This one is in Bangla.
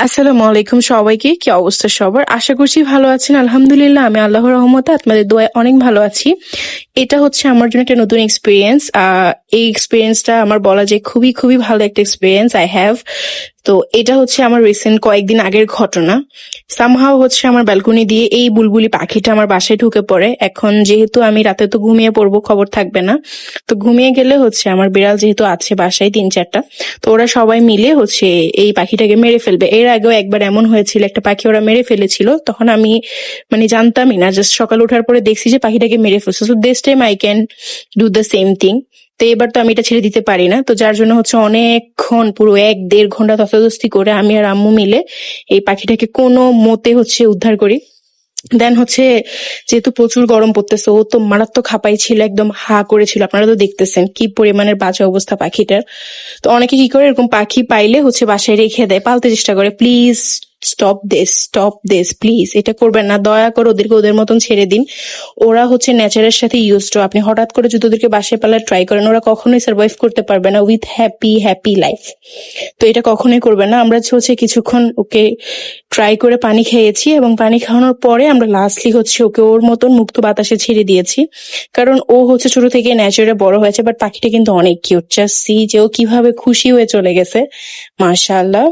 আসসালামু আলাইকুম সবাইকে। কি অবস্থা সবার? আশা করছি ভালো আছেন। আলহামদুলিল্লাহ আমি আল্লাহর রহমতে আপনাদের দোয়ায় অনেক ভালো আছি। এটা হচ্ছে আমার জন্য একটা নতুন এক্সপিরিয়েন্স। এই এক্সপিরিয়েন্সটা আমার বলা যায় খুবই খুবই ভালো একটা এক্সপিরিয়েন্স আই হ্যাভ। তো এটা হচ্ছে আমার রিসেন্ট কয়েকদিন আগের ঘটনা। সামহাও হচ্ছে আমার ব্যালকনি দিয়ে এই বুলবুলি পাখিটা আমার বাসায় ঢুকে পড়ে। এখন যেহেতু আমি রাতে তো ঘুমিয়ে পড়বো, খবর থাকবে না। তো ঘুমিয়ে গেলে হচ্ছে আমার বিড়াল যেহেতু আছে বাসায় 3-4টা, তো ওরা সবাই মিলে হচ্ছে এই পাখিটাকে মেরে ফেলবে। এর আগেও একবার এমন হয়েছিল, একটা পাখি ওরা মেরে ফেলেছিল, তখন আমি মানে জানতামই না, জাস্ট সকাল ওঠার পরে দেখছি যে পাখিটাকে মেরে ফেলছে। So this time I can do the same thing. তো এবার তো আমি এটা ছেড়ে দিতে পারি না, তো যার জন্য হচ্ছে অনেকক্ষণ পুরো 1-1.5 ঘন্টা ধস্তাধস্তি করে আমি আর আম্মু মিলে এই পাখিটাকে কোনো মতে হচ্ছে উদ্ধার করি। দেন হচ্ছে যেহেতু প্রচুর গরম পড়তেছে, ও তো মারাত্মক হাঁপাই ছিল, একদম হা করেছিল। আপনারা তো দেখতেছেন কি পরিমাণের বাজে অবস্থা পাখিটার। তো অনেকে কি করে, এরকম পাখি পাইলে হচ্ছে বাসায় রেখে দেয়, পালতে চেষ্টা করে। প্লিজ স্টপ দিস প্লিজ, এটা করবেন না, দয়া করে ওদেরকে ওদের মতন ছেড়ে দিন। ওরা হচ্ছে নেচারের সাথে ইউজ টু। আপনি হঠাৎ করে যদি ওদেরকে বাসায় পালার ট্রাই করেন, ওরা কখনোই সার্ভাইভ করতে পারবে না উইথ হ্যাপি লাইফ। তো এটা কখনোই করবেন না। আমরা হচ্ছে কিছুক্ষণ ওকে ট্রাই করে পানি খেয়েছি, এবং পানি খাওয়ানোর পরে আমরা লাস্টলি হচ্ছে ওকে ওর মতন মুক্ত বাতাসে ছেড়ে দিয়েছি। কারণ ও হচ্ছে ছোট থেকে ন্যাচারে বড় হয়েছে। বাট পাখিটা কিন্তু অনেক কিউট। জাস্ট সি যে ও কিভাবে খুশি হয়ে চলে গেছে, মাশাআল্লাহ।